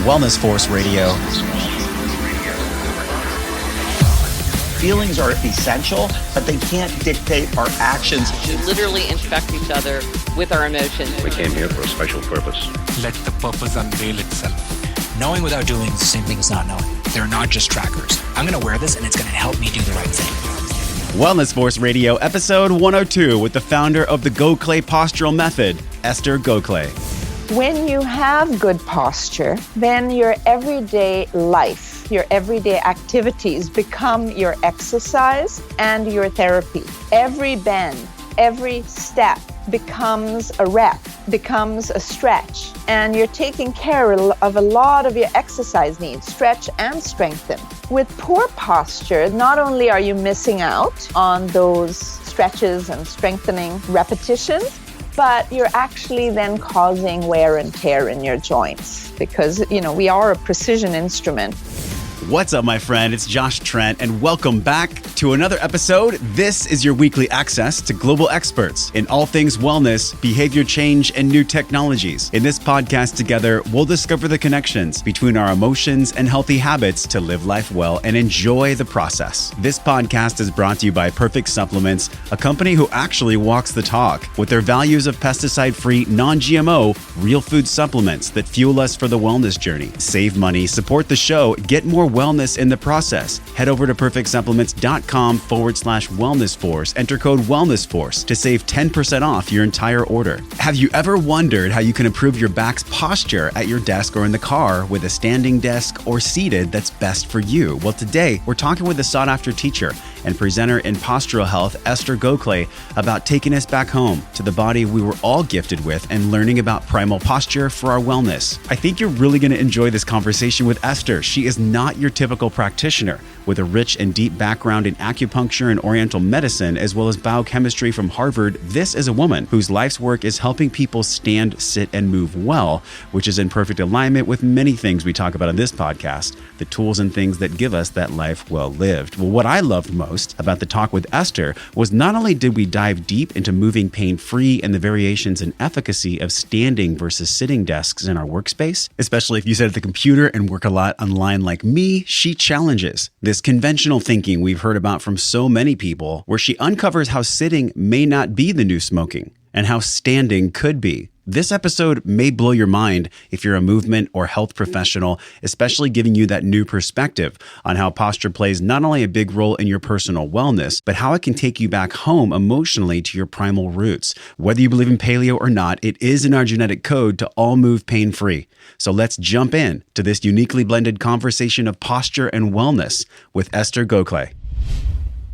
Wellness Force Radio. Feelings are essential, but they can't dictate our actions. We literally infect each other with our emotions. We came here for a special purpose. Let the purpose unveil itself. Knowing without doing is the same thing as not knowing. They're not just trackers. I'm going to wear this and it's going to help me do the right thing. Wellness Force Radio, episode 102, with the founder of the Gokhale Postural Method, Esther Gokhale. When you have good posture, then your everyday life, your everyday activities become your exercise and your therapy. Every bend, every step becomes a rep, becomes a stretch, and you're taking care of a lot of your exercise needs, stretch and strengthen. With poor posture, not only are you missing out on those stretches and strengthening repetitions, but you're actually then causing wear and tear in your joints because, we are a precision instrument. What's up, my friend? It's Josh Trent, and welcome back to another episode. This is your weekly access to global experts in all things wellness, behavior change, and new technologies. In this podcast together, we'll discover the connections between our emotions and healthy habits to live life well and enjoy the process. This podcast is brought to you by Perfect Supplements, a company who actually walks the talk with their values of pesticide-free, non-GMO, real food supplements that fuel us for the wellness journey. Save money, support the show, get more wellness in the process. Head over to perfectsupplements.com/wellnessforce. Enter code wellnessforce to save 10% off your entire order. Have you ever wondered how you can improve your back's posture at your desk or in the car with a standing desk or seated that's best for you? Well, today we're talking with a sought-after teacher and presenter in postural health, Esther Gokhale, about taking us back home to the body we were all gifted with and learning about primal posture for our wellness. I think you're really going to enjoy this conversation with Esther. She is not your typical practitioner. With a rich and deep background in acupuncture and Oriental medicine, as well as biochemistry from Harvard, this is a woman whose life's work is helping people stand, sit, and move well, which is in perfect alignment with many things we talk about on this podcast, the tools and things that give us that life well lived. Well, what I loved most about the talk with Esther was not only did we dive deep into moving pain-free and the variations and efficacy of standing versus sitting desks in our workspace, especially if you sit at the computer and work a lot online like me, she challenges this conventional thinking we've heard about from so many people, where she uncovers how sitting may not be the new smoking and how standing could be. This episode may blow your mind if you're a movement or health professional, especially giving you that new perspective on how posture plays not only a big role in your personal wellness, but how it can take you back home emotionally to your primal roots. Whether you believe in paleo or not, it is in our genetic code to all move pain-free. So let's jump in to this uniquely blended conversation of posture and wellness with Esther Gokhale.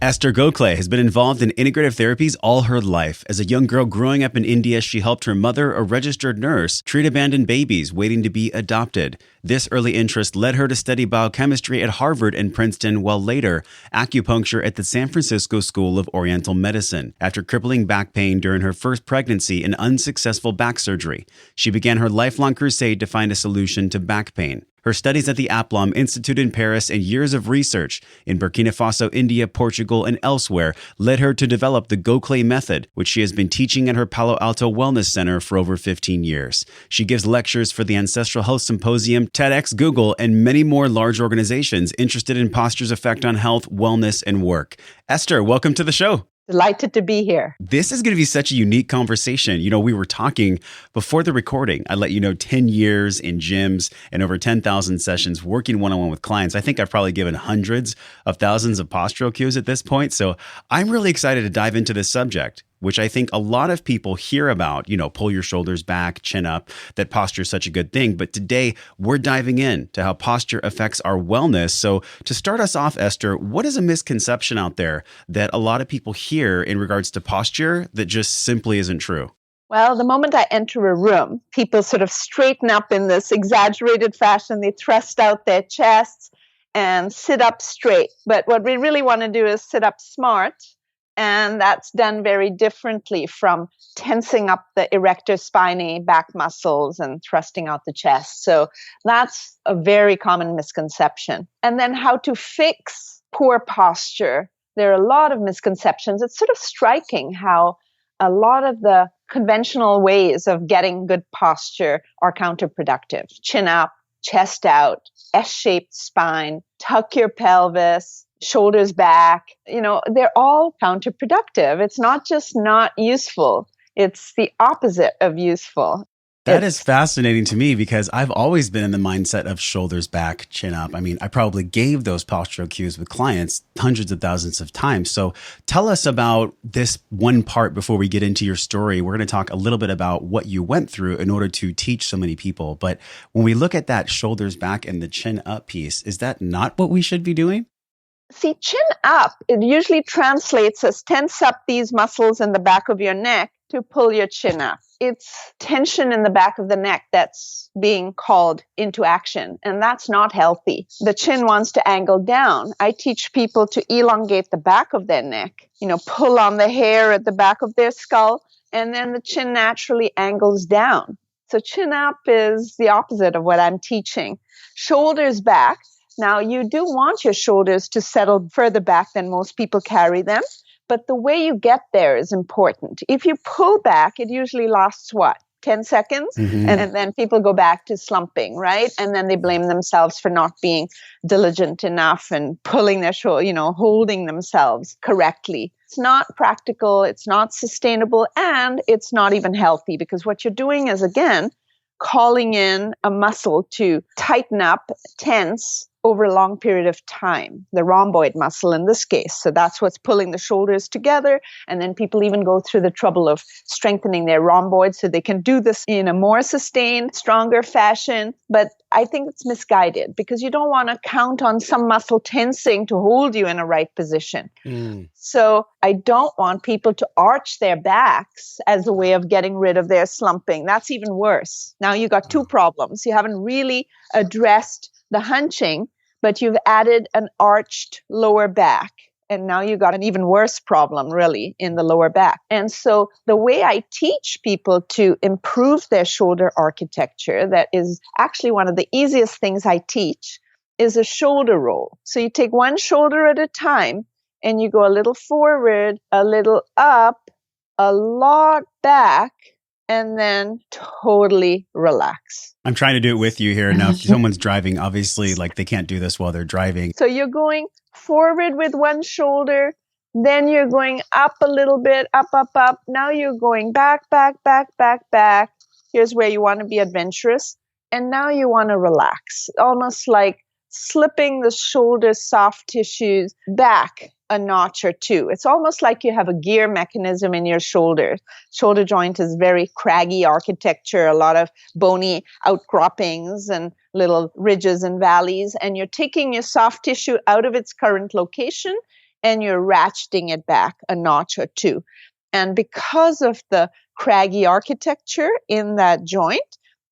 Esther Gokhale has been involved in integrative therapies all her life. As a young girl growing up in India, she helped her mother, a registered nurse, treat abandoned babies waiting to be adopted. This early interest led her to study biochemistry at Harvard and Princeton, while later acupuncture at the San Francisco School of Oriental Medicine. After crippling back pain during her first pregnancy and unsuccessful back surgery, she began her lifelong crusade to find a solution to back pain. Her studies at the Aplomb Institute in Paris and years of research in Burkina Faso, India, Portugal, and elsewhere led her to develop the Gokhale method, which she has been teaching at her Palo Alto Wellness Center for over 15 years. She gives lectures for the Ancestral Health Symposium, TEDx, Google, and many more large organizations interested in posture's effect on health, wellness, and work. Esther, welcome to the show. Delighted to be here. This is going to be such a unique conversation. We were talking before the recording. I let you know 10 years in gyms and over 10,000 sessions working one-on-one with clients. I think I've probably given hundreds of thousands of postural cues at this point. So I'm really excited to dive into this subject, which I think a lot of people hear about, pull your shoulders back, chin up, that posture is such a good thing. But today we're diving in to how posture affects our wellness. So to start us off, Esther, what is a misconception out there that a lot of people hear in regards to posture that just simply isn't true? Well, the moment I enter a room, people sort of straighten up in this exaggerated fashion. They thrust out their chests and sit up straight. But what we really want to do is sit up smart. And that's done very differently from tensing up the erector spinae back muscles and thrusting out the chest. So that's a very common misconception. And then how to fix poor posture. There are a lot of misconceptions. It's sort of striking how a lot of the conventional ways of getting good posture are counterproductive. Chin up, chest out, S-shaped spine, tuck your pelvis, shoulders back. They're all counterproductive. It's not just not useful. It's the opposite of useful. That is fascinating to me because I've always been in the mindset of shoulders back, chin up. I mean, I probably gave those postural cues with clients hundreds of thousands of times. So tell us about this one part before we get into your story. We're going to talk a little bit about what you went through in order to teach so many people. But when we look at that shoulders back and the chin up piece, is that not what we should be doing? See, chin up, it usually translates as tense up these muscles in the back of your neck to pull your chin up. It's tension in the back of the neck that's being called into action, and that's not healthy. The chin wants to angle down. I teach people to elongate the back of their neck, pull on the hair at the back of their skull, and then the chin naturally angles down. So chin up is the opposite of what I'm teaching. Shoulders back. Now, you do want your shoulders to settle further back than most people carry them, but the way you get there is important. If you pull back, it usually lasts 10 seconds? Mm-hmm. And then people go back to slumping, right? And then they blame themselves for not being diligent enough and pulling their shoulder, holding themselves correctly. It's not practical, it's not sustainable, and it's not even healthy, because what you're doing is, again, calling in a muscle to tighten up, tense over a long period of time, the rhomboid muscle in this case. So that's what's pulling the shoulders together. And then people even go through the trouble of strengthening their rhomboids so they can do this in a more sustained, stronger fashion. But I think it's misguided because you don't want to count on some muscle tensing to hold you in a right position. So I don't want people to arch their backs as a way of getting rid of their slumping. That's even worse. Now you got two problems. You haven't really addressed the hunching, but you've added an arched lower back. And now you got an even worse problem, really, in the lower back. And so the way I teach people to improve their shoulder architecture, that is actually one of the easiest things I teach, is a shoulder roll. So you take one shoulder at a time, and you go a little forward, a little up, a lot back, and then totally relax. I'm trying to do it with you here. Now, if someone's driving, obviously, they can't do this while they're driving. So you're going forward with one shoulder, then you're going up a little bit, up, up, up. Now you're going back, back, back, back, back. Here's where you want to be adventurous. And now you want to relax, almost like slipping the shoulder soft tissues back a notch or two. It's almost like you have a gear mechanism in your shoulder. Shoulder joint is very craggy architecture, a lot of bony outcroppings and little ridges and valleys. And you're taking your soft tissue out of its current location and you're ratcheting it back a notch or two. And because of the craggy architecture in that joint,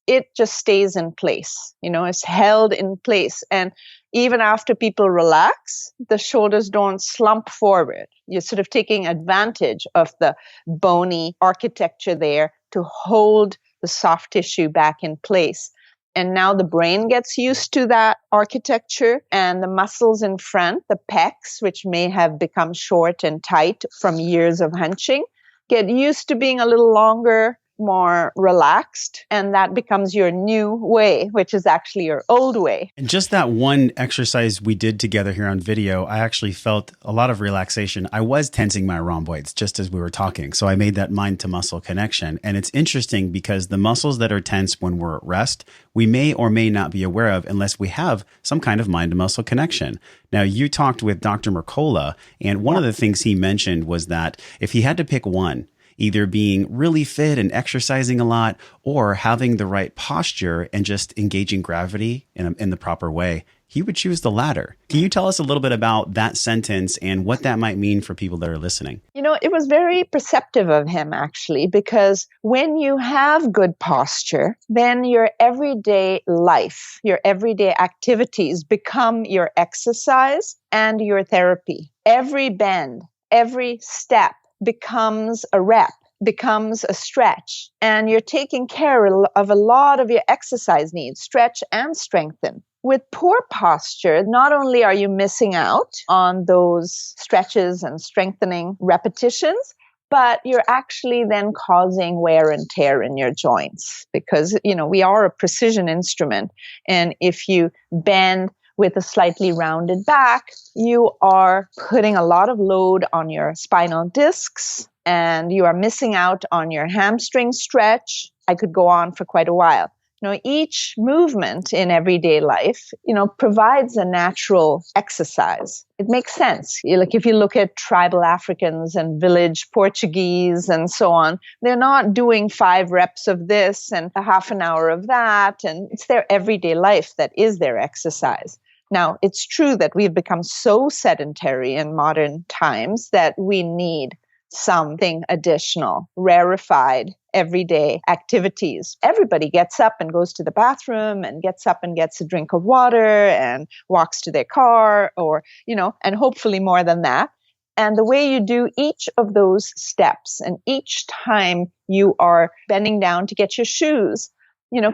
it just stays in place, it's held in place. And even after people relax, the shoulders don't slump forward. You're sort of taking advantage of the bony architecture there to hold the soft tissue back in place. And now the brain gets used to that architecture, and the muscles in front, the pecs, which may have become short and tight from years of hunching, get used to being a little longer, more relaxed, and that becomes your new way, which is actually your old way. And just that one exercise we did together here on video, I actually felt a lot of relaxation. I was tensing my rhomboids just as we were talking. So I made that mind to muscle connection. And it's interesting because the muscles that are tense when we're at rest, we may or may not be aware of unless we have some kind of mind to muscle connection. Now, you talked with Dr. Mercola, and one of the things he mentioned was that if he had to pick one, either being really fit and exercising a lot or having the right posture and just engaging gravity in the proper way, he would choose the latter. Can you tell us a little bit about that sentence and what that might mean for people that are listening? It was very perceptive of him, actually, because when you have good posture, then your everyday life, your everyday activities become your exercise and your therapy. Every bend, every step becomes a rep, becomes a stretch, and you're taking care of a lot of your exercise needs, stretch and strengthen. With poor posture, not only are you missing out on those stretches and strengthening repetitions, but you're actually then causing wear and tear in your joints because, we are a precision instrument. And if you bend with a slightly rounded back, you are putting a lot of load on your spinal discs and you are missing out on your hamstring stretch. I could go on for quite a while. Each movement in everyday life, provides a natural exercise. It makes sense. Like if you look at tribal Africans and village Portuguese and so on, they're not doing 5 reps of this and a half an hour of that. And it's their everyday life that is their exercise. Now, it's true that we've become so sedentary in modern times that we need something additional, rarefied, everyday activities. Everybody gets up and goes to the bathroom and gets up and gets a drink of water and walks to their car or, and hopefully more than that. And the way you do each of those steps and each time you are bending down to get your shoes,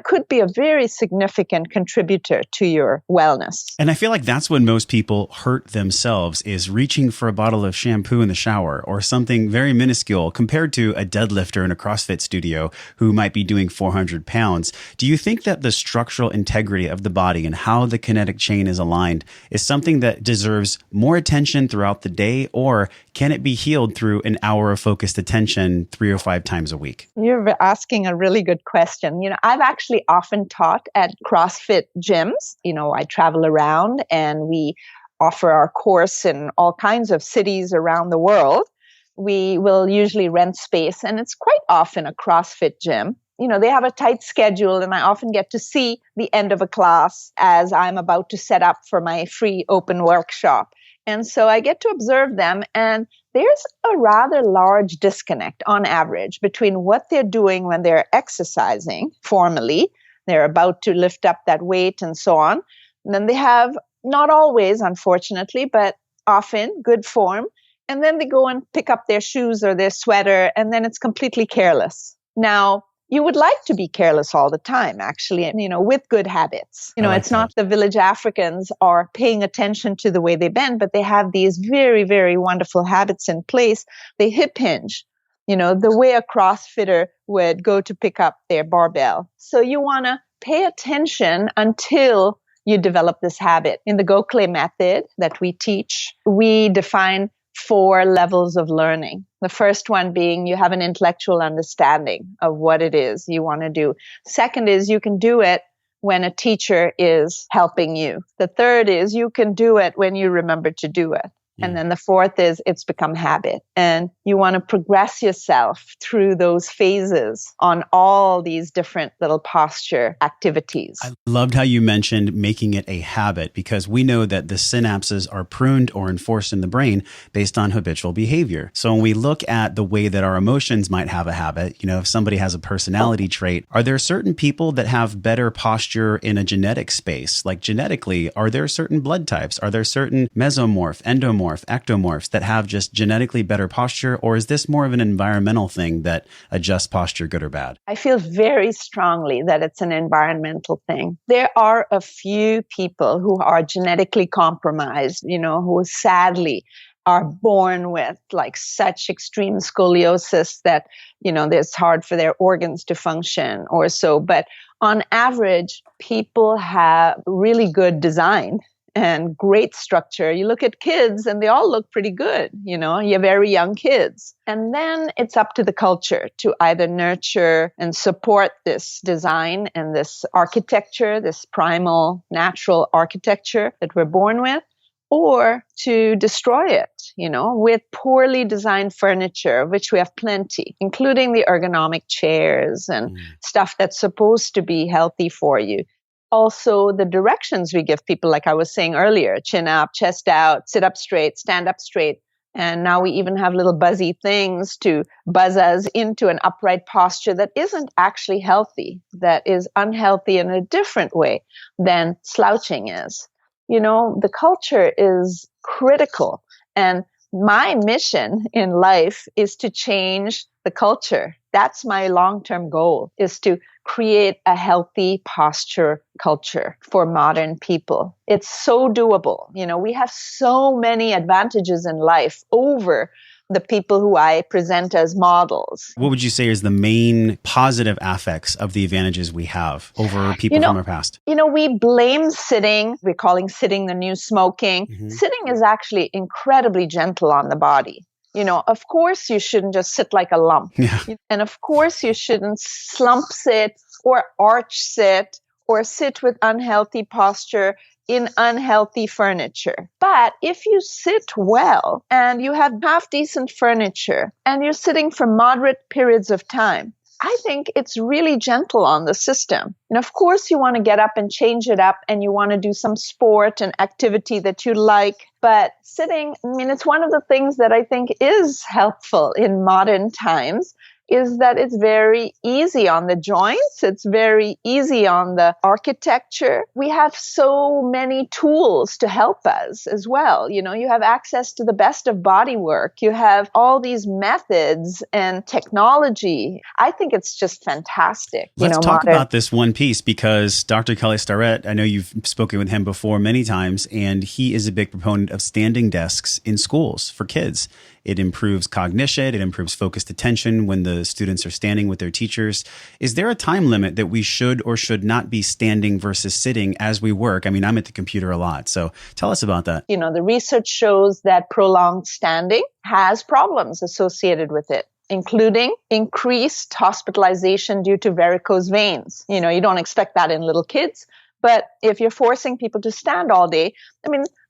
could be a very significant contributor to your wellness. And I feel like that's when most people hurt themselves, is reaching for a bottle of shampoo in the shower or something very minuscule compared to a deadlifter in a CrossFit studio who might be doing 400 pounds. Do you think that the structural integrity of the body and how the kinetic chain is aligned is something that deserves more attention throughout the day, or can it be healed through an hour of focused attention 3 or 5 times a week? You're asking a really good question. I've actually often taught at CrossFit gyms. I travel around and we offer our course in all kinds of cities around the world. We will usually rent space, and it's quite often a CrossFit gym. They have a tight schedule, and I often get to see the end of a class as I'm about to set up for my free open workshop. And so I get to observe them, and there's a rather large disconnect on average between what they're doing when they're exercising formally, they're about to lift up that weight and so on. And then they have, not always, unfortunately, but often good form. And then they go and pick up their shoes or their sweater, and then it's completely careless. Now, you would like to be careless all the time, actually, with good habits. It's not the village Africans are paying attention to the way they bend, but they have these very, very wonderful habits in place. They hip hinge, the way a CrossFitter would go to pick up their barbell. So you want to pay attention until you develop this habit. In the Gokhale method that we teach, we define 4 levels of learning. The first one being you have an intellectual understanding of what it is you want to do. Second is you can do it when a teacher is helping you. The third is you can do it when you remember to do it. And then the fourth is it's become habit. And you want to progress yourself through those phases on all these different little posture activities. I loved how you mentioned making it a habit, because we know that the synapses are pruned or enforced in the brain based on habitual behavior. So when we look at the way that our emotions might have a habit, if somebody has a personality trait, are there certain people that have better posture in a genetic space? Like genetically, are there certain blood types? Are there certain mesomorph, endomorph, ectomorphs that have just genetically better posture? Or is this more of an environmental thing that adjusts posture, good or bad? I feel very strongly that it's an environmental thing. There are a few people who are genetically compromised, who sadly are born with like such extreme scoliosis that, it's hard for their organs to function or so. But on average, people have really good design and great structure. You look at kids and they all look pretty good, you're very young kids. And then it's up to the culture to either nurture and support this design and this architecture, this primal natural architecture that we're born with, or to destroy it, with poorly designed furniture, of which we have plenty, including the ergonomic chairs and stuff that's supposed to be healthy for you. Also, the directions we give people, like I was saying earlier, chin up, chest out, sit up straight, stand up straight. And now we even have little buzzy things to buzz us into an upright posture that isn't actually healthy, that is unhealthy in a different way than slouching is. The culture is critical. And my mission in life is to change the culture. That's my long-term goal, is to create a healthy posture culture for modern people. It's so doable. We have so many advantages in life over the people who I present as models. What would you say is the main positive affects of the advantages we have over people from our past? We blame sitting. We're calling sitting the new smoking. Mm-hmm. Sitting is actually incredibly gentle on the body. Of course, you shouldn't just sit like a lump. Yeah. And of course, you shouldn't slump sit or arch sit or sit with unhealthy posture in unhealthy furniture. But if you sit well and you have half decent furniture and you're sitting for moderate periods of time, I think it's really gentle on the system. And of course, you want to get up and change it up and you want to do some sport and activity that you like. But sitting, it's one of the things that I think is helpful in modern times is that it's very easy on the joints. It's very easy on the architecture. We have so many tools to help us as well. You have access to the best of body work. You have all these methods and technology. I think it's just fantastic. Let's talk about this one piece because Dr. Kelly Starrett, I know you've spoken with him before many times, and he is a big proponent of standing desks in schools for kids. It improves cognition. It improves focused attention when the students are standing with their teachers. Is there a time limit that we should or should not be standing versus sitting as we work? I'm at the computer a lot. So tell us about that. The research shows that prolonged standing has problems associated with it, including increased hospitalization due to varicose veins. You don't expect that in little kids. But if you're forcing people to stand all day,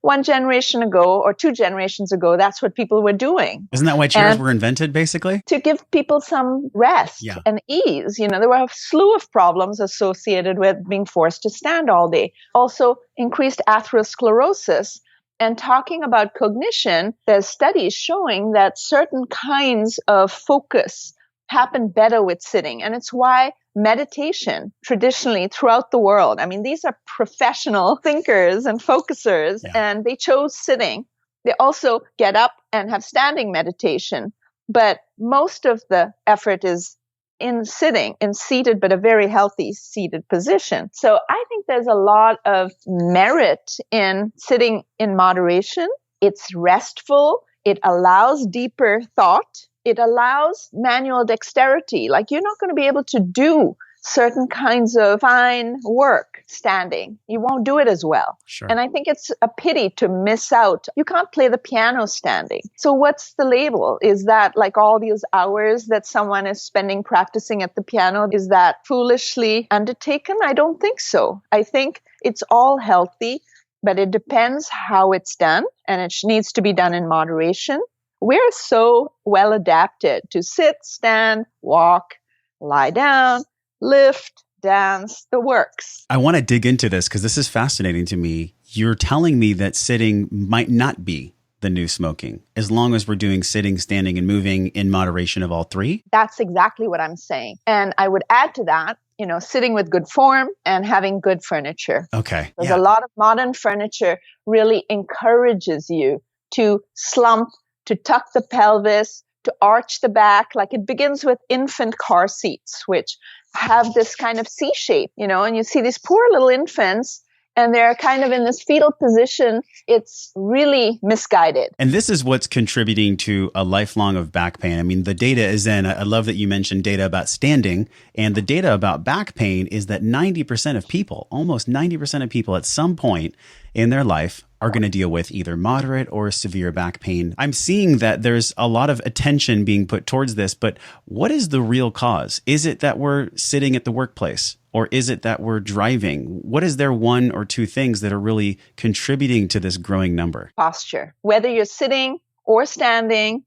one generation ago or 2 generations ago, that's what people were doing. Isn't that why chairs were invented, basically? To give people some rest and ease. There were a slew of problems associated with being forced to stand all day. Also, increased atherosclerosis. And talking about cognition, there's studies showing that certain kinds of focus happen better with sitting. And it's why meditation traditionally throughout the world, these are professional thinkers and focusers, and they chose sitting. They also get up and have standing meditation. But most of the effort is in sitting, in seated, but a very healthy seated position. So I think there's a lot of merit in sitting in moderation. It's restful. It allows deeper thought. It allows manual dexterity. Like you're not going to be able to do certain kinds of fine work standing. You won't do it as well. Sure. And I think it's a pity to miss out. You can't play the piano standing. So what's the label? Is that like all these hours that someone is spending practicing at the piano, is that foolishly undertaken? I don't think so. I think it's all healthy, but it depends how it's done, and it needs to be done in moderation. We're so well adapted to sit, stand, walk, lie down, lift, dance, the works. I want to dig into this because this is fascinating to me. You're telling me that sitting might not be the new smoking, as long as we're doing sitting, standing, and moving in moderation of all three? That's exactly what I'm saying. And I would add to that, sitting with good form and having good furniture. Okay. There's a lot of modern furniture really encourages you to slump, to tuck the pelvis, to arch the back. Like it begins with infant car seats, which have this kind of C shape, and you see these poor little infants and they're kind of in this fetal position. It's really misguided. And this is what's contributing to a lifelong of back pain. The data is in. I love that you mentioned data about standing, and the data about back pain is that 90% of people, almost 90% of people at some point in their life are going to deal with either moderate or severe back pain. I'm seeing that there's a lot of attention being put towards this, but what is the real cause? Is it that we're sitting at the workplace, or is it that we're driving? What is there one or two things that are really contributing to this growing number? Posture. Whether you're sitting or standing,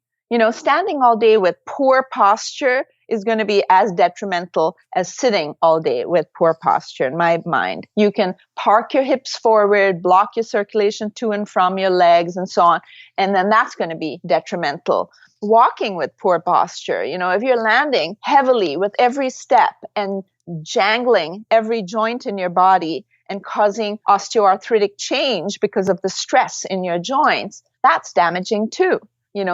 standing all day with poor posture is going to be as detrimental as sitting all day with poor posture, in my mind. You can park your hips forward, block your circulation to and from your legs and so on, and then that's going to be detrimental. Walking with poor posture, if you're landing heavily with every step and jangling every joint in your body and causing osteoarthritic change because of the stress in your joints, that's damaging too.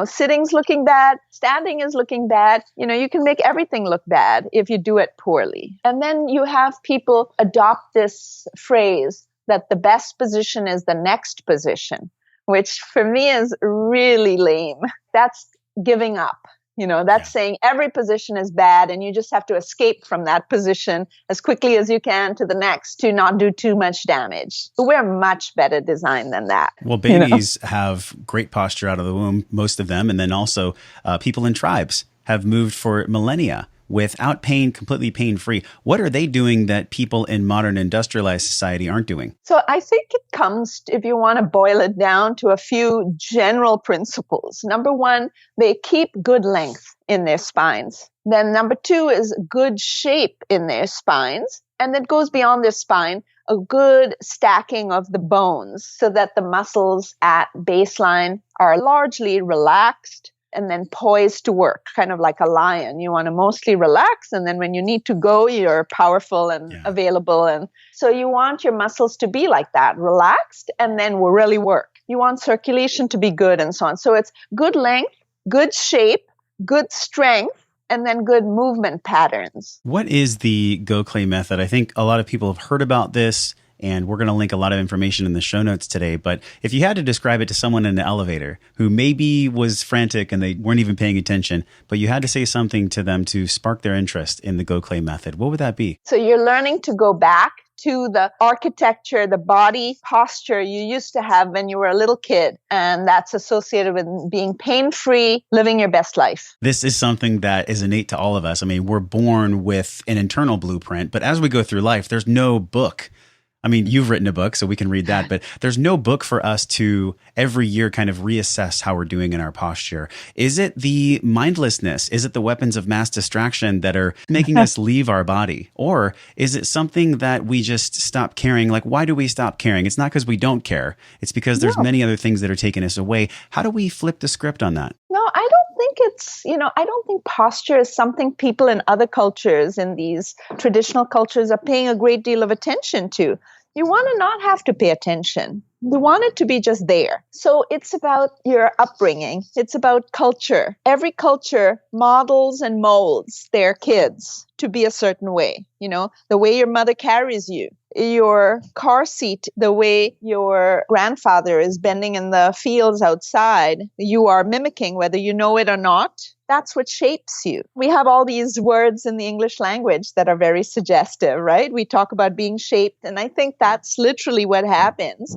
Sitting's looking bad, standing is looking bad. You can make everything look bad if you do it poorly. And then you have people adopt this phrase that the best position is the next position, which for me is really lame. That's giving up. That's saying every position is bad and you just have to escape from that position as quickly as you can to the next to not do too much damage. We're much better designed than that. Well, babies have great posture out of the womb, most of them. And then also people in tribes have moved for millennia without pain, completely pain-free. What are they doing that people in modern industrialized society aren't doing? So I think it comes, if you want to boil it down, to a few general principles. Number one, they keep good length in their spines. Then number two is good shape in their spines. And that goes beyond their spine, a good stacking of the bones so that the muscles at baseline are largely relaxed and then poised to work, kind of like a lion. You want to mostly relax, and then when you need to go, you're powerful and available. And so you want your muscles to be like that, relaxed, and then will really work. You want circulation to be good and so on. So it's good length, good shape, good strength, and then good movement patterns. What is the Gokhale method? I think a lot of people have heard about this, and we're going to link a lot of information in the show notes today. But if you had to describe it to someone in the elevator who maybe was frantic and they weren't even paying attention, but you had to say something to them to spark their interest in the Gokhale method, what would that be? So you're learning to go back to the architecture, the body posture you used to have when you were a little kid. And that's associated with being pain-free, living your best life. This is something that is innate to all of us. I mean, we're born with an internal blueprint, but as we go through life, there's no book. I mean, you've written a book, so we can read that, but there's no book for us to every year kind of reassess how we're doing in our posture. Is it the mindlessness? Is it the weapons of mass distraction that are making us leave our body? Or is it something that we just stop caring? Like, why do we stop caring? It's not because we don't care. It's because there's many other things that are taking us away. How do we flip the script on that? No, I don't think it's, I don't think posture is something people in other cultures, in these traditional cultures, are paying a great deal of attention to. You want to not have to pay attention. You want it to be just there. So it's about your upbringing. It's about culture. Every culture models and molds their kids to be a certain way. The way your mother carries you, your car seat, the way your grandfather is bending in the fields outside, you are mimicking whether you know it or not. That's what shapes you. We have all these words in the English language that are very suggestive, right? We talk about being shaped, and I think that's literally what happens.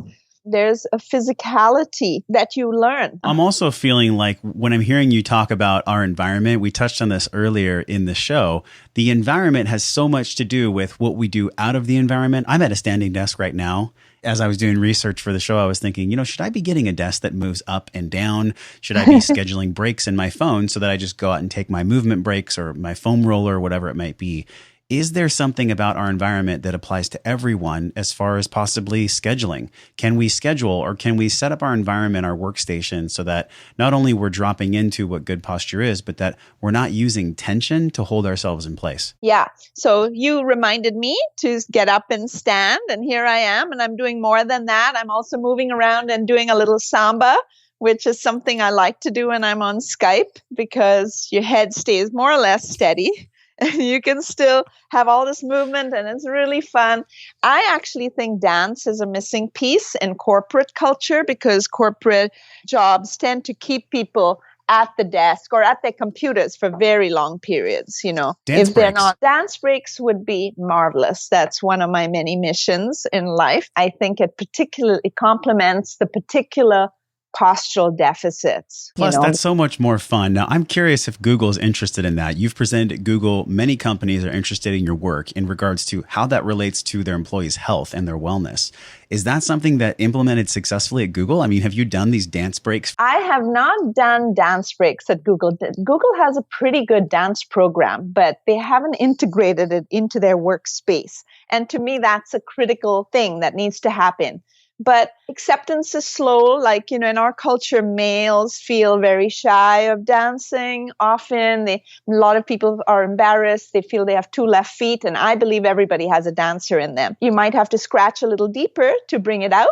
There's a physicality that you learn. I'm also feeling like when I'm hearing you talk about our environment, we touched on this earlier in the show, the environment has so much to do with what we do out of the environment. I'm at a standing desk right now. As I was doing research for the show, I was thinking, should I be getting a desk that moves up and down? Should I be scheduling breaks in my phone so that I just go out and take my movement breaks or my foam roller or whatever it might be? Is there something about our environment that applies to everyone as far as possibly scheduling? Can we schedule or can we set up our environment, our workstation, so that not only we're dropping into what good posture is, but that we're not using tension to hold ourselves in place? Yeah. So you reminded me to get up and stand, and here I am, and I'm doing more than that. I'm also moving around and doing a little samba, which is something I like to do when I'm on Skype because your head stays more or less steady. And you can still have all this movement, and it's really fun. I actually think dance is a missing piece in corporate culture because corporate jobs tend to keep people at the desk or at their computers for very long periods, Dance if they're breaks. not. Dance breaks would be marvelous. That's one of my many missions in life. I think it particularly complements the particular postural deficits. Plus, that's so much more fun. Now, I'm curious if Google's interested in that. You've presented at Google. Many companies are interested in your work in regards to how that relates to their employees' health and their wellness. Is that something that implemented successfully at Google? I mean, have you done these dance breaks? I have not done dance breaks at Google. Google has a pretty good dance program, but they haven't integrated it into their workspace. And to me, that's a critical thing that needs to happen. But acceptance is slow. Like, in our culture, males feel very shy of dancing. Often, a lot of people are embarrassed. They feel they have two left feet. And I believe everybody has a dancer in them. You might have to scratch a little deeper to bring it out,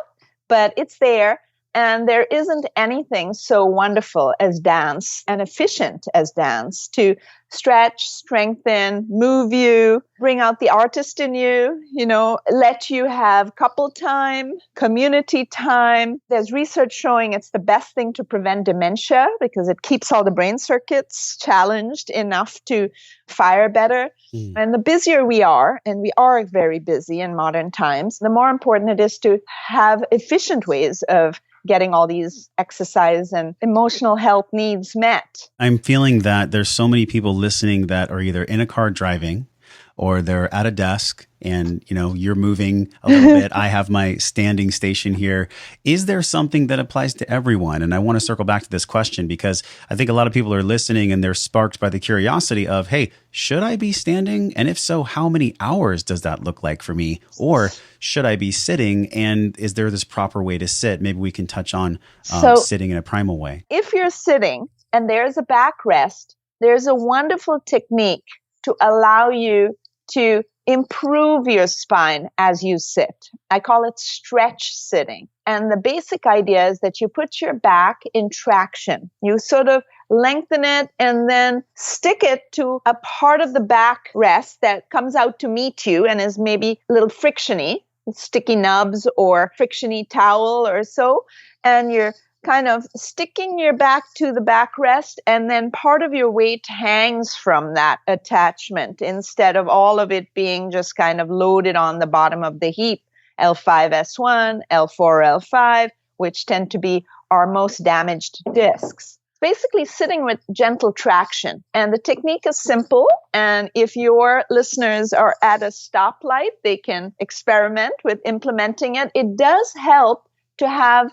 but it's there. And there isn't anything so wonderful as dance and efficient as dance to stretch, strengthen, move you, bring out the artist in you, let you have couple time, community time. There's research showing it's the best thing to prevent dementia because it keeps all the brain circuits challenged enough to fire better. And the busier we are, and we are very busy in modern times, the more important it is to have efficient ways of getting all these exercise and emotional health needs met. I'm feeling that there's so many people listening that are either in a car driving or they're at a desk and, you're moving a little bit. I have my standing station here. Is there something that applies to everyone? And I want to circle back to this question because I think a lot of people are listening and they're sparked by the curiosity of, hey, should I be standing? And if so, how many hours does that look like for me? Or should I be sitting? And is there this proper way to sit? Maybe we can touch on sitting in a primal way. If you're sitting and there's a backrest, there's a wonderful technique to allow you to improve your spine as you sit. I call it stretch sitting. And the basic idea is that you put your back in traction. You sort of lengthen it and then stick it to a part of the backrest that comes out to meet you and is maybe a little frictiony, sticky nubs or frictiony towel or so. And you're kind of sticking your back to the backrest, and then part of your weight hangs from that attachment instead of all of it being just kind of loaded on the bottom of the heap, L5, S1, L4, L5, which tend to be our most damaged discs. Basically sitting with gentle traction. And the technique is simple. And if your listeners are at a stoplight, they can experiment with implementing it. It does help to have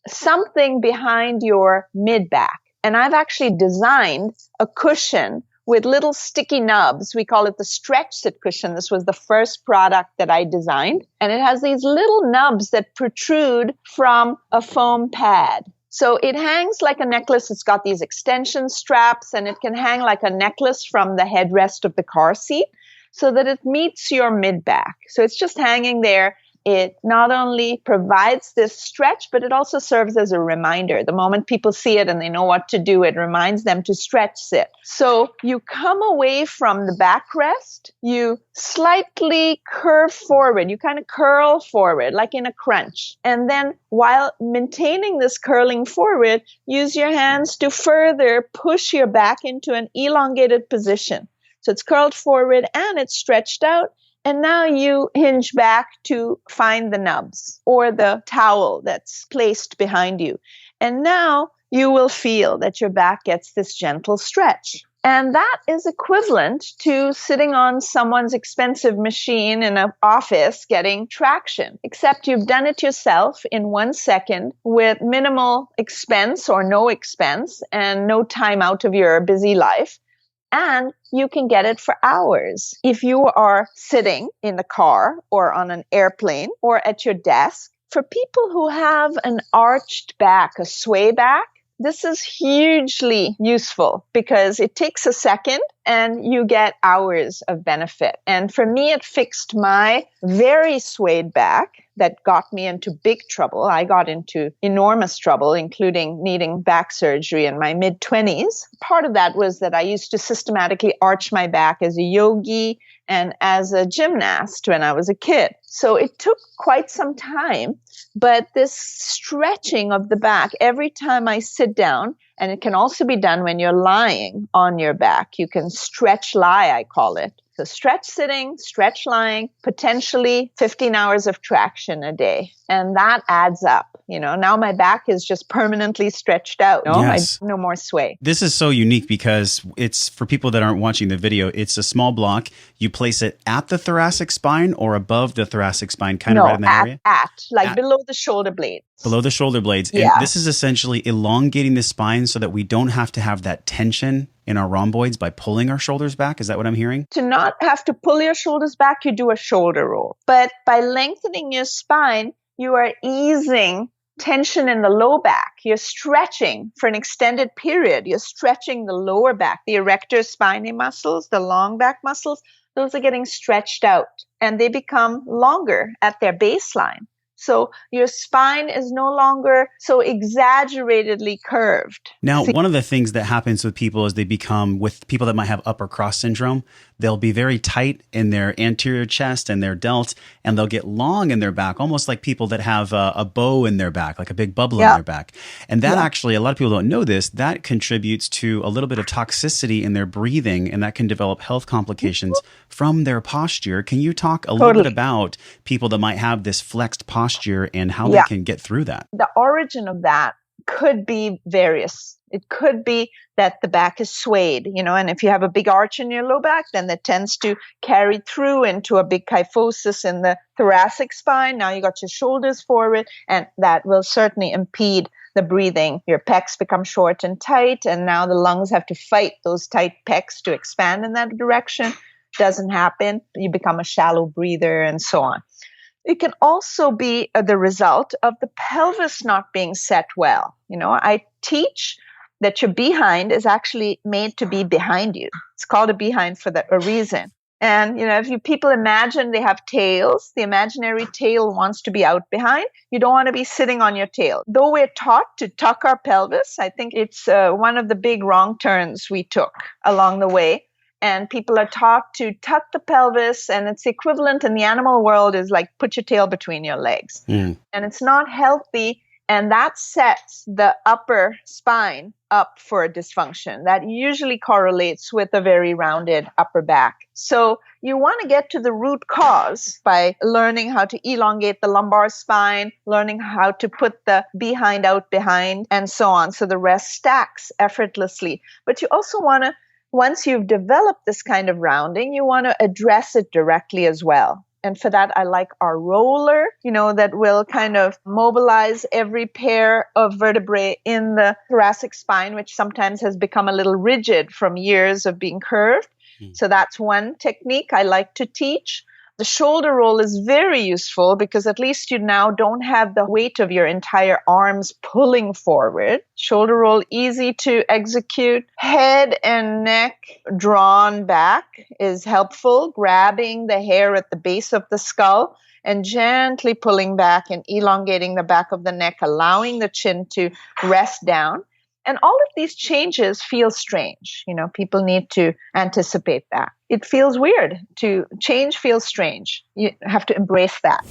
something behind your mid-back. And I've actually designed a cushion with little sticky nubs. We call it the stretch sit cushion. This was the first product that I designed. And it has these little nubs that protrude from a foam pad. So it hangs like a necklace. It's got these extension straps and it can hang like a necklace from the headrest of the car seat so that it meets your mid-back. So it's just hanging there. It not only provides this stretch, but it also serves as a reminder. The moment people see it and they know what to do, it reminds them to stretch sit. So you come away from the backrest, you slightly curve forward, you kind of curl forward like in a crunch. And then while maintaining this curling forward, use your hands to further push your back into an elongated position. So it's curled forward and it's stretched out. And now you hinge back to find the nubs or the towel that's placed behind you. And now you will feel that your back gets this gentle stretch. And that is equivalent to sitting on someone's expensive machine in an office getting traction, except you've done it yourself in 1 second with minimal expense or no expense and no time out of your busy life. And you can get it for hours. If you are sitting in the car or on an airplane or at your desk, for people who have an arched back, a sway back, this is hugely useful because it takes a second and you get hours of benefit. And for me, it fixed my very swayed back that got me into big trouble. I got into enormous trouble, including needing back surgery in my mid-20s. Part of that was that I used to systematically arch my back as a yogi and as a gymnast when I was a kid. So it took quite some time, but this stretching of the back every time I sit down, and it can also be done when you're lying on your back. You can stretch lie, I call it. So stretch sitting, stretch lying, potentially 15 hours of traction a day. And that adds up. Now my back is just permanently stretched out. Yes. No more sway. This is so unique because it's for people that aren't watching the video. It's a small block. You place it at the thoracic spine or above the thoracic spine, kind of right in that area? Below the shoulder blades. Below the shoulder blades. Yeah. And this is essentially elongating the spine so that we don't have to have that tension in our rhomboids by pulling our shoulders back. Is that what I'm hearing? To not have to pull your shoulders back, you do a shoulder roll. But by lengthening your spine, you are easing tension in the low back. You're stretching for an extended period. You're stretching the lower back, the erector spinae muscles, the long back muscles. Those are getting stretched out and they become longer at their baseline. So your spine is no longer so exaggeratedly curved. Now, one of the things that happens with people is with people that might have upper cross syndrome, they'll be very tight in their anterior chest and their delt, and they'll get long in their back, almost like people that have a bow in their back, like a big bubble in their back. And that actually, a lot of people don't know this, that contributes to a little bit of toxicity in their breathing, and that can develop health complications from their posture. Can you talk a little bit about people that might have this flexed posture and how they can get through that? The origin of that could be various. It could be that the back is swayed, and if you have a big arch in your low back, then that tends to carry through into a big kyphosis in the thoracic spine. Now you got your shoulders forward, and that will certainly impede the breathing. Your pecs become short and tight, and now the lungs have to fight those tight pecs to expand in that direction. Doesn't happen. You become a shallow breather and so on. It can also be the result of the pelvis not being set well. I teach that your behind is actually made to be behind you. It's called a behind for a reason. And, if people imagine they have tails, the imaginary tail wants to be out behind. You don't want to be sitting on your tail. Though we're taught to tuck our pelvis, I think it's one of the big wrong turns we took along the way. And people are taught to tuck the pelvis, and it's equivalent in the animal world is like put your tail between your legs. And it's not healthy, and that sets the upper spine up for a dysfunction. That usually correlates with a very rounded upper back. So you want to get to the root cause by learning how to elongate the lumbar spine, learning how to put the behind out behind, and so on. So the rest stacks effortlessly. But you also want to, once you've developed this kind of rounding, you want to address it directly as well. And for that, I like our roller, that will kind of mobilize every pair of vertebrae in the thoracic spine, which sometimes has become a little rigid from years of being curved. So that's one technique I like to teach. The shoulder roll is very useful because at least you now don't have the weight of your entire arms pulling forward. Shoulder roll, easy to execute. Head and neck drawn back is helpful. Grabbing the hair at the base of the skull and gently pulling back and elongating the back of the neck, allowing the chin to rest down. And all of these changes feel strange. People need to anticipate that. It feels weird. To change feels strange. You have to embrace that.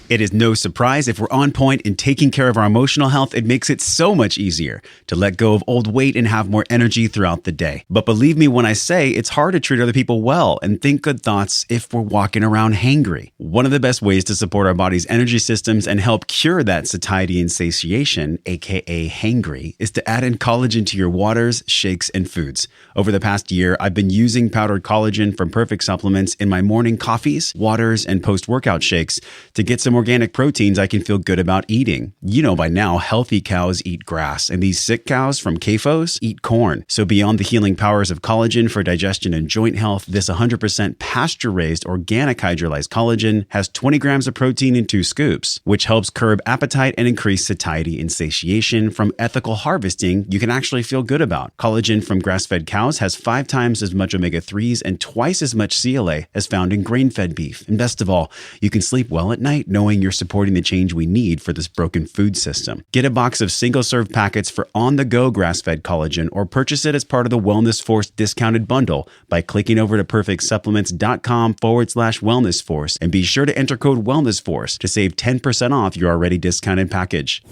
It is no surprise if we're on point in taking care of our emotional health, it makes it so much easier to let go of old weight and have more energy throughout the day. But believe me when I say it's hard to treat other people well and think good thoughts if we're walking around hangry. One of the best ways to support our body's energy systems and help cure that satiety and satiation, aka hangry, is to add in collagen to your waters, shakes, and foods. Over the past year, I've been using powdered collagen from Perfect Supplements in my morning coffees, waters, and post-workout shakes to get some organic proteins I can feel good about eating. By now, healthy cows eat grass, and these sick cows from CAFOs eat corn. So beyond the healing powers of collagen for digestion and joint health, this 100% pasture-raised organic hydrolyzed collagen has 20 grams of protein in 2 scoops, which helps curb appetite and increase satiety and satiation from ethical harvesting you can actually feel good about. Collagen from grass-fed cows has 5 times as much omega-3s and twice as much CLA as found in grain-fed beef. And best of all, you can sleep well at night knowing you're supporting the change we need for this broken food system. Get a box of single-serve packets for on-the-go grass-fed collagen or purchase it as part of the Wellness Force discounted bundle by clicking over to perfectsupplements.com/Wellness Force and be sure to enter code Wellness Force to save 10% off your already discounted package.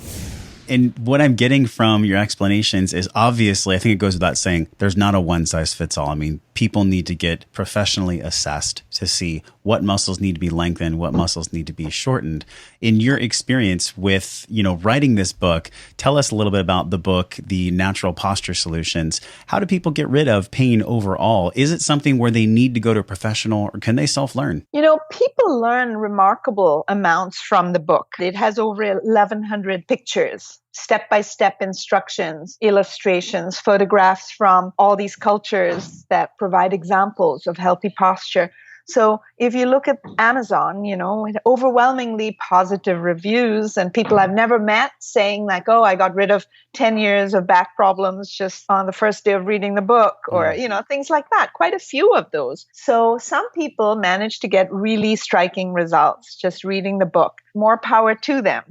And what I'm getting from your explanations is obviously, I think it goes without saying, there's not a one size fits all. I mean, people need to get professionally assessed to see what muscles need to be lengthened, what muscles need to be shortened. In your experience with, writing this book, tell us a little bit about the book, The Natural Posture Solutions. How do people get rid of pain overall? Is it something where they need to go to a professional or can they self-learn? People learn remarkable amounts from the book. It has over 1,100 pictures, step-by-step instructions, illustrations, photographs from all these cultures that provide examples of healthy posture. So if you look at Amazon, with overwhelmingly positive reviews and people I've never met saying like, oh, I got rid of 10 years of back problems just on the first day of reading the book or, things like that. Quite a few of those. So some people manage to get really striking results just reading the book. more power to them.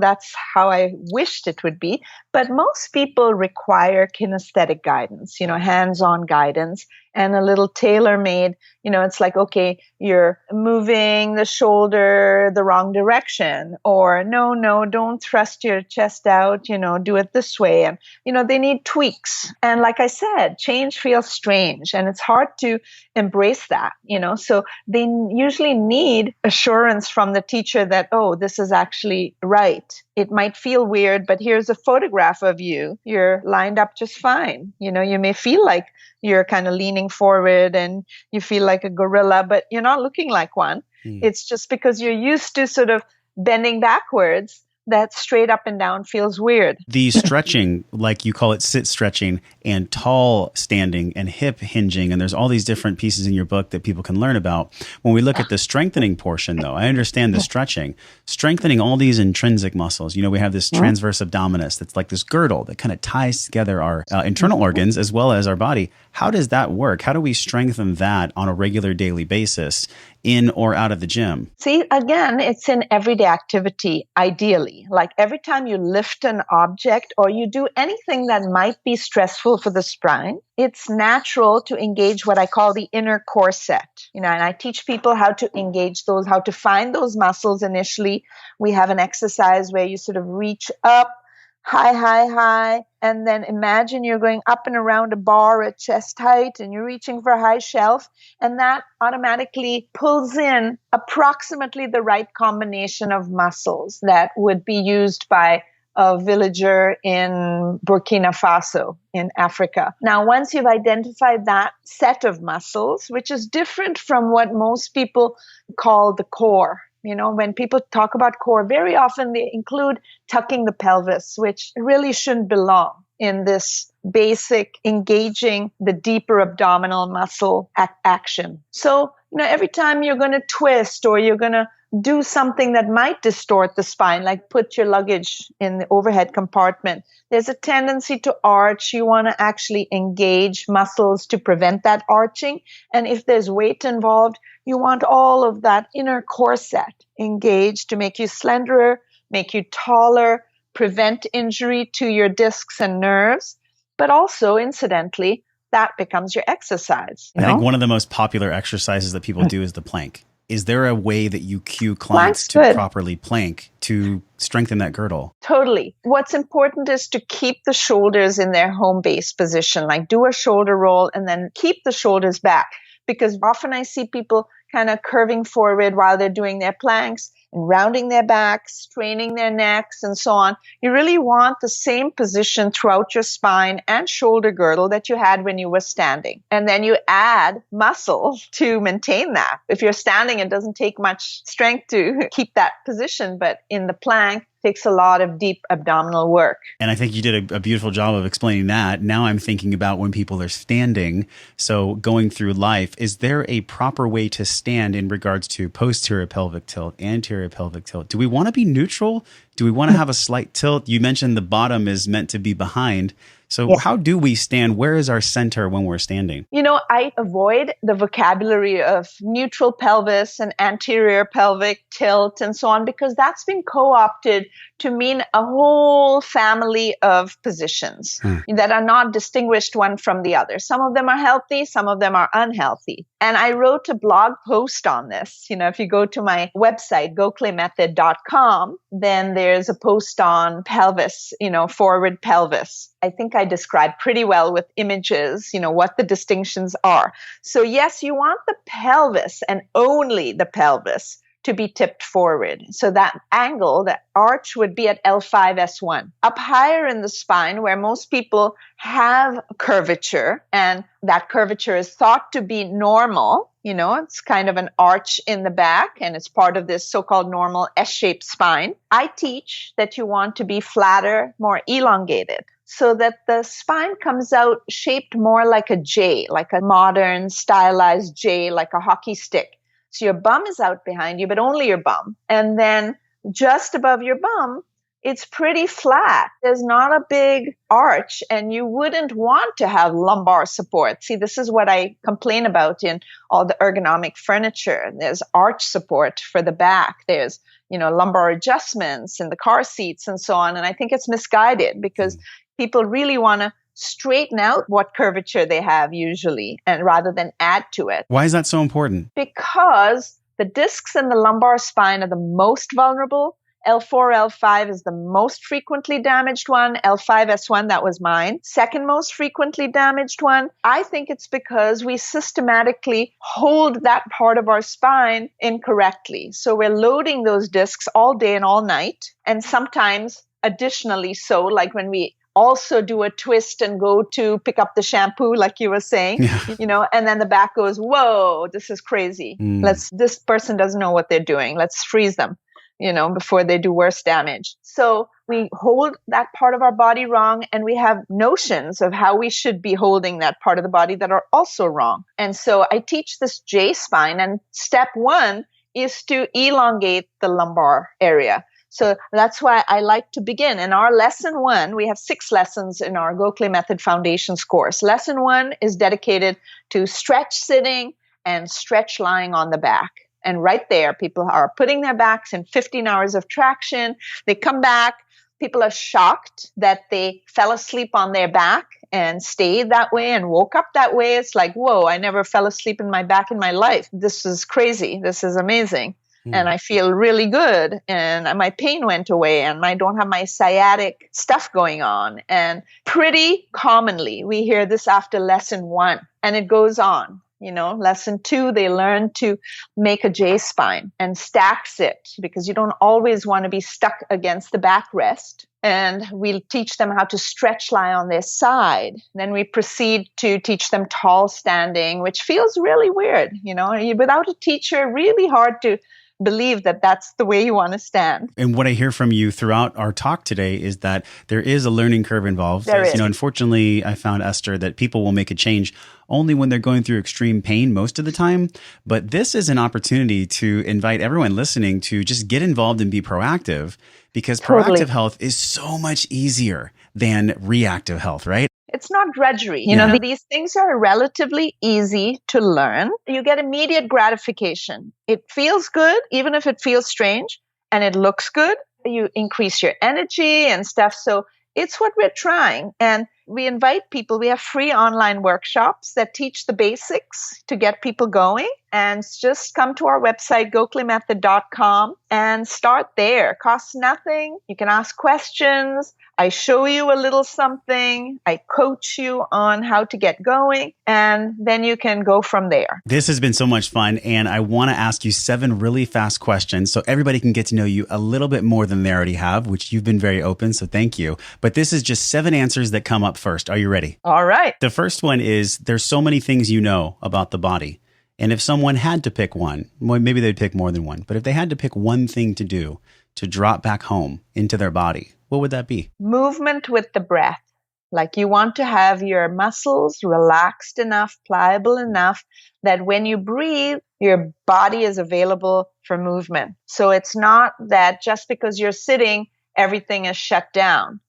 That's how I wished it would be. But most people require kinesthetic guidance, hands-on guidance, and a little tailor-made, it's like, okay, you're moving the shoulder the wrong direction, or no, don't thrust your chest out, do it this way. And, they need tweaks. And like I said, change feels strange, and it's hard to embrace that, so they usually need assurance from the teacher that, oh, this is actually right. It might feel weird, but here's a photograph of you. You're lined up just fine. You may feel like you're kind of leaning forward and you feel like a gorilla, but you're not looking like one. It's just because you're used to sort of bending backwards that straight up and down feels weird. The stretching, like you call it sit stretching, and tall standing and hip hinging, and there's all these different pieces in your book that people can learn about. When we look at the strengthening portion, though, I understand the stretching. Strengthening all these intrinsic muscles. We have this transverse abdominis that's like this girdle that kind of ties together our internal organs as well as our body. How does that work? How do we strengthen that on a regular daily basis in or out of the gym? See, again, it's in everyday activity, ideally. Like every time you lift an object or you do anything that might be stressful for the spine, it's natural to engage what I call the inner core set. And I teach people how to engage those, how to find those muscles initially. We have an exercise where you sort of reach up, high, and then imagine you're going up and around a bar at chest height and you're reaching for a high shelf, and that automatically pulls in approximately the right combination of muscles that would be used by a villager in Burkina Faso in Africa. Now, once you've identified that set of muscles, which is different from what most people call the core. When people talk about core, very often they include tucking the pelvis, which really shouldn't belong in this basic engaging the deeper abdominal muscle action. So, every time you're going to twist or you're going to do something that might distort the spine, like put your luggage in the overhead compartment, there's a tendency to arch. You want to actually engage muscles to prevent that arching. And if there's weight involved, you want all of that inner core set engaged to make you slenderer, make you taller, prevent injury to your discs and nerves. But also, incidentally, that becomes your exercise. I think one of the most popular exercises that people do is the plank. Is there a way that you cue clients to properly plank to strengthen that girdle? Totally. What's important is to keep the shoulders in their home base position, like do a shoulder roll and then keep the shoulders back. Because often I see people kind of curving forward while they're doing their planks and rounding their backs, straining their necks, and so on. You really want the same position throughout your spine and shoulder girdle that you had when you were standing. And then you add muscle to maintain that. If you're standing, it doesn't take much strength to keep that position, but in the plank, takes a lot of deep abdominal work. And I think you did a beautiful job of explaining that. Now I'm thinking about when people are standing. So going through life, is there a proper way to stand in regards to posterior pelvic tilt, anterior pelvic tilt? Do we want to be neutral? Do we want to have a slight tilt? You mentioned the bottom is meant to be behind. So how do we stand? Where is our center when we're standing? I avoid the vocabulary of neutral pelvis and anterior pelvic tilt and so on, because that's been co-opted to mean a whole family of positions that are not distinguished one from the other. Some of them are healthy, some of them are unhealthy. And I wrote a blog post on this. If you go to my website, gokhalemethod.com, then there's a post on pelvis, forward pelvis. I think I described pretty well with images, what the distinctions are. So yes, you want the pelvis and only the pelvis to be tipped forward. So that angle, that arch would be at L5S1. Up higher in the spine, where most people have curvature, and that curvature is thought to be normal, it's kind of an arch in the back, and it's part of this so-called normal S-shaped spine. I teach that you want to be flatter, more elongated, so that the spine comes out shaped more like a J, like a modern stylized J, like a hockey stick. So your bum is out behind you, but only your bum. And then just above your bum it's pretty flat. There's not a big arch, and you wouldn't want to have lumbar support. See, this is what I complain about in all the ergonomic furniture. There's arch support for the back. There's, lumbar adjustments in the car seats and so on. And I think it's misguided because people really want to straighten out what curvature they have usually, and rather than add to it. Why is that so important? Because the discs in the lumbar spine are the most vulnerable. L4, L5 is the most frequently damaged one. L5, S1, that was mine. Second most frequently damaged one. I think it's because we systematically hold that part of our spine incorrectly. So we're loading those discs all day and all night. And sometimes additionally so, like when we also do a twist and go to pick up the shampoo, like you were saying, and then the back goes, whoa, this is crazy. This person doesn't know what they're doing. Let's freeze them, before they do worse damage. So we hold that part of our body wrong, and we have notions of how we should be holding that part of the body that are also wrong. And so I teach this J spine, and step one is to elongate the lumbar area. So that's why I like to begin. In our lesson 1, we have 6 lessons in our Gokhale Method Foundations course. Lesson 1 is dedicated to stretch sitting and stretch lying on the back. And right there, people are putting their backs in 15 hours of traction. They come back. People are shocked that they fell asleep on their back and stayed that way and woke up that way. It's like, whoa, I never fell asleep in my back in my life. This is crazy. This is amazing. And I feel really good, and my pain went away, and I don't have my sciatic stuff going on. And pretty commonly, we hear this after lesson 1, and it goes on. Lesson 2, they learn to make a J spine and stack sit, because you don't always want to be stuck against the backrest. And we'll teach them how to stretch lie on their side. Then we proceed to teach them tall standing, which feels really weird. Without a teacher, really hard to believe that that's the way you want to stand. And what I hear from you throughout our talk today is that there is a learning curve involved. There is. Unfortunately, I found, Esther, that people will make a change only when they're going through extreme pain most of the time. But this is an opportunity to invite everyone listening to just get involved and be proactive, because proactive health is so much easier than reactive health, right? It's not drudgery. These things are relatively easy to learn. You get immediate gratification. It feels good, even if it feels strange, and it looks good. You increase your energy and stuff. So it's what we're trying. And we invite people. We have free online workshops that teach the basics to get people going. And just come to our website, gokhalemethod.com, and start there. Costs nothing. You can ask questions. I show you a little something. I coach you on how to get going, and then you can go from there. This has been so much fun, and I want to ask you 7 really fast questions so everybody can get to know you a little bit more than they already have, which you've been very open, so thank you. But this is just 7 answers that come up first. Are you ready? All right. The first one is, there's so many things you know about the body. And if someone had to pick one, well, maybe they'd pick more than one, but if they had to pick one thing to do to drop back home into their body, what would that be? Movement with the breath. Like, you want to have your muscles relaxed enough, pliable enough that when you breathe, your body is available for movement. So it's not that just because you're sitting, everything is shut down.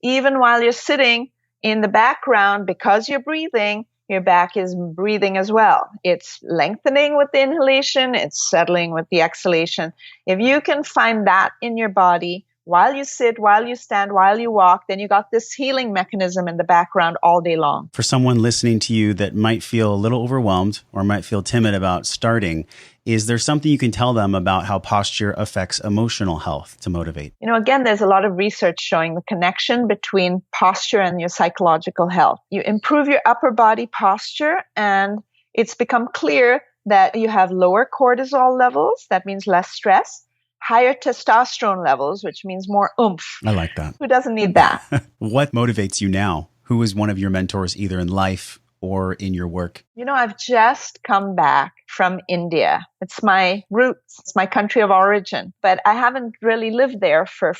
Even while you're sitting in the background, because you're breathing, your back is breathing as well. It's lengthening with the inhalation. It's settling with the exhalation. If you can find that in your body while you sit, while you stand, while you walk, then you got this healing mechanism in the background all day long. For someone listening to you that might feel a little overwhelmed or might feel timid about starting, is there something you can tell them about how posture affects emotional health to motivate? Again, there's a lot of research showing the connection between posture and your psychological health. You improve your upper body posture, and it's become clear that you have lower cortisol levels. That means less stress. Higher testosterone levels, which means more oomph. I like that. Who doesn't need that? What motivates you now? Who is one of your mentors, either in life or in your work? I've just come back from India. It's my roots. It's my country of origin. But I haven't really lived there for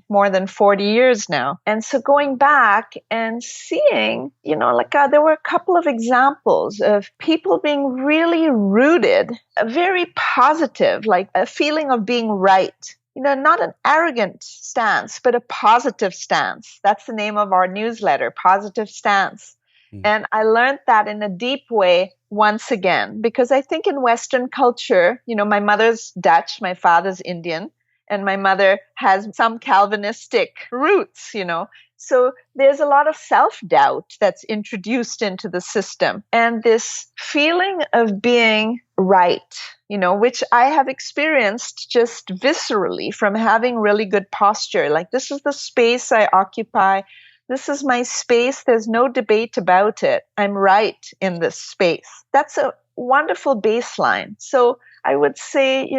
more than 40 years now. And so going back and seeing, there were a couple of examples of people being really rooted, very positive, like a feeling of being right. not an arrogant stance, but a positive stance. That's the name of our newsletter, Positive Stance. And I learned that in a deep way once again, because I think in Western culture, my mother's Dutch, my father's Indian, and my mother has some Calvinistic roots, So there's a lot of self-doubt that's introduced into the system. And this feeling of being right, which I have experienced just viscerally from having really good posture. Like, this is the space I occupy. This is my space. There's no debate about it. I'm right in this space. That's a wonderful baseline. So I would say,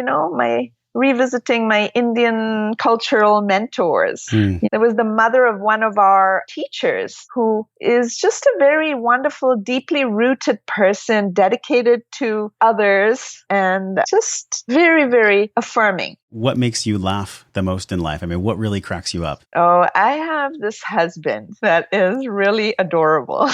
revisiting my Indian cultural mentors. There was the mother of one of our teachers who is just a very wonderful, deeply rooted person, dedicated to others, and just very, very affirming. What makes you laugh the most in life? I mean, what really cracks you up? Oh, I have this husband that is really adorable.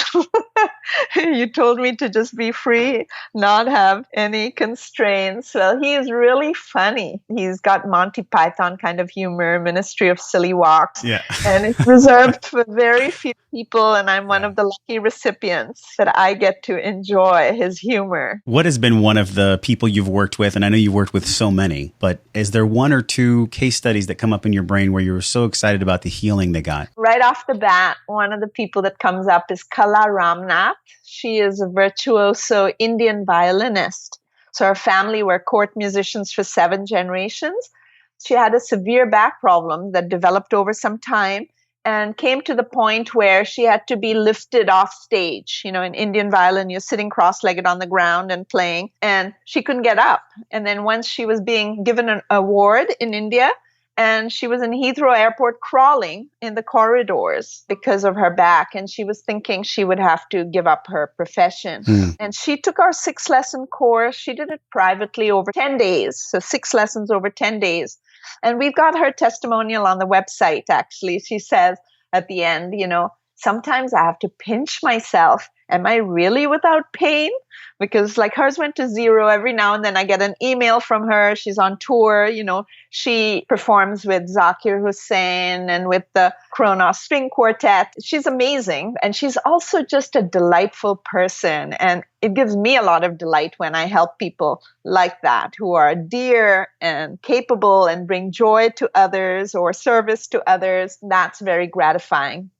You told me to just be free, not have any constraints. Well, he is really funny. He's got Monty Python kind of humor, Ministry of Silly Walks. Yeah. And it's reserved for very few people. And I'm one of the lucky recipients that I get to enjoy his humor. What has been one of the people you've worked with? And I know you've worked with so many, but is there one or two case studies that come up in your brain where you were so excited about the healing they got? Right off the bat, one of the people that comes up is Kala Ramnath. She is a virtuoso Indian violinist. So her family were court musicians for 7 generations. She had a severe back problem that developed over some time and came to the point where she had to be lifted off stage. In Indian violin, you're sitting cross-legged on the ground and playing, and she couldn't get up. And then once she was being given an award in India, and she was in Heathrow Airport crawling in the corridors because of her back. And she was thinking she would have to give up her profession. And she took our 6-lesson course. She did it privately over 10 days. So 6 lessons over 10 days. And we've got her testimonial on the website, actually. She says at the end, sometimes I have to pinch myself. Am I really without pain? Because like hers went to 0 every now and then. I get an email from her. She's on tour. She performs with Zakir Hussain and with the Kronos String Quartet. She's amazing. And she's also just a delightful person. And it gives me a lot of delight when I help people like that, who are dear and capable and bring joy to others or service to others. That's very gratifying.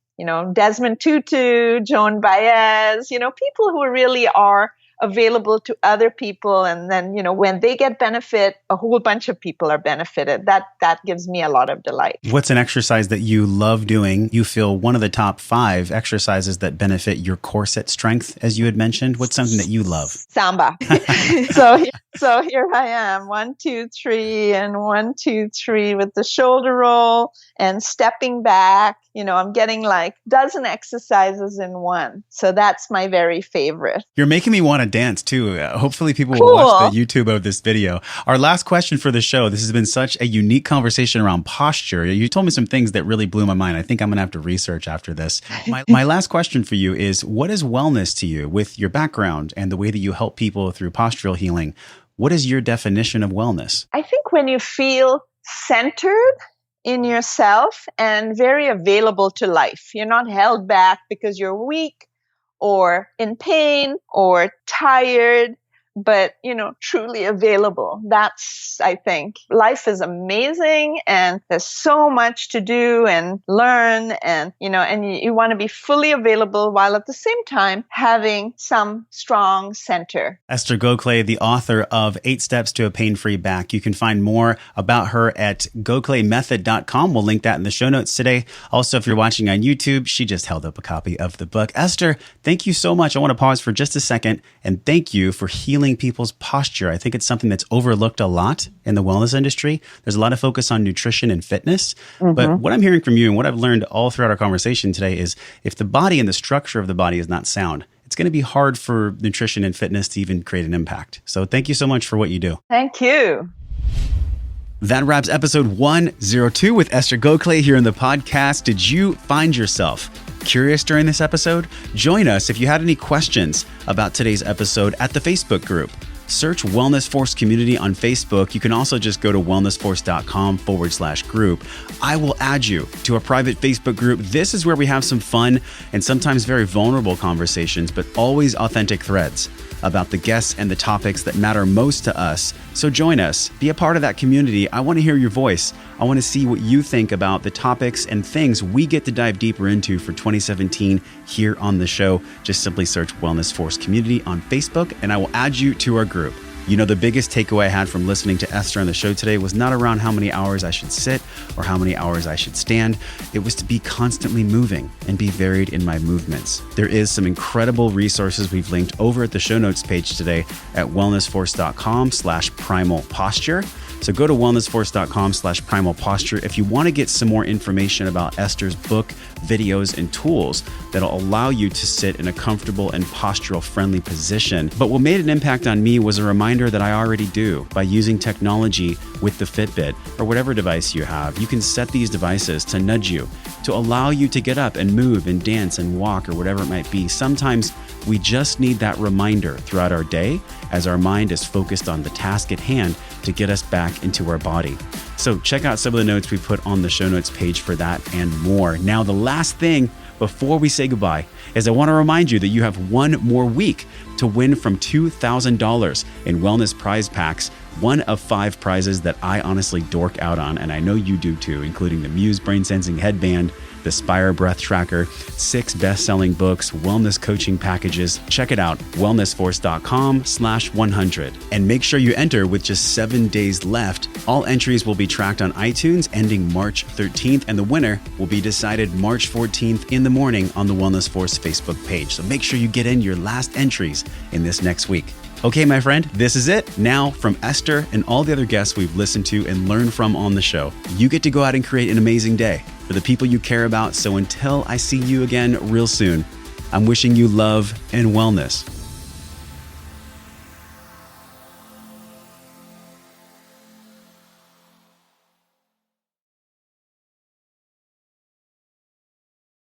Desmond Tutu, Joan Baez, people who really are available to other people. And then, when they get benefit, a whole bunch of people are benefited. That gives me a lot of delight. What's an exercise that you love doing? You feel one of the top 5 exercises that benefit your corset strength, as you had mentioned. What's something that you love? Samba. So here I am, 1, 2, 3, and 1, 2, 3 with the shoulder roll and stepping back. I'm getting like 12 exercises in one. So that's my very favorite. You're making me want to dance too. Hopefully people will watch the YouTube of this video. Our last question for the show. This has been such a unique conversation around posture. You told me some things that really blew my mind. I think I'm going to have to research after this. My last question for you is, what is wellness to you with your background and the way that you help people through postural healing? What is your definition of wellness? I think when you feel centered in yourself and very available to life. You're not held back because you're weak or in pain or tired, but, truly available. That's, I think, life is amazing and there's so much to do and learn and you want to be fully available while at the same time having some strong center. Esther Gokhale, the author of 8 Steps to a Pain-Free Back. You can find more about her at gokhalemethod.com. We'll link that in the show notes today. Also, if you're watching on YouTube, she just held up a copy of the book. Esther, thank you so much. I want to pause for just a second and thank you for healing people's posture. I think it's something that's overlooked a lot in the wellness industry. There's a lot of focus on nutrition and fitness. But what I'm hearing from you and what I've learned all throughout our conversation today is if the body and the structure of the body is not sound, it's going to be hard for nutrition and fitness to even create an impact. So thank you so much for what you do. Thank you. That wraps episode 102 with Esther Gokhale here in the podcast. Did you find yourself curious during this episode? Join us if you had any questions about today's episode at the Facebook group. search Wellness Force Community on Facebook. You can also just go to wellnessforce.com/group. I will add you to a private Facebook group. This is where we have some fun and sometimes very vulnerable conversations, but always authentic threads about the guests and the topics that matter most to us. So join us, be a part of that community. I want to hear your voice. I want to see what you think about the topics and things we get to dive deeper into for 2017 here on the show. Just simply search Wellness Force Community on Facebook and I will add you to our group. You know, the biggest takeaway I had from listening to Esther on the show today was not around how many hours I should sit or how many hours I should stand. It was to be constantly moving and be varied in my movements. There is some incredible resources we've linked over at the show notes page today at wellnessforce.com/primal posture. So go to wellnessforce.com/primal posture if you want to get some more information about Esther's book, videos, and tools that'll allow you to sit in a comfortable and postural friendly position. But what made an impact on me was a reminder that I already do by using technology with the Fitbit or whatever device you have. You can set these devices to nudge you, to allow you to get up and move and dance and walk or whatever it might be. Sometimes we just need that reminder throughout our day as our mind is focused on the task at hand to get us back into our body. So check out some of the notes we put on the show notes page for that and more. Now, the last thing before we say goodbye is I want to remind you that you have one more week to win from $2,000 in wellness prize packs, one of 5 prizes that I honestly dork out on, and I know you do too, including the Muse Brain Sensing Headband, the Spire Breath Tracker, 6 best-selling books, wellness coaching packages. Check it out, wellnessforce.com/100. And make sure you enter with just 7 days left. All entries will be tracked on iTunes ending March 13th, and the winner will be decided March 14th in the morning on the Wellness Force Facebook page. So make sure you get in your last entries in this next week. Okay, my friend, this is it. Now, from Esther and all the other guests we've listened to and learned from on the show, you get to go out and create an amazing day for the people you care about. So until I see you again real soon, I'm wishing you love and wellness.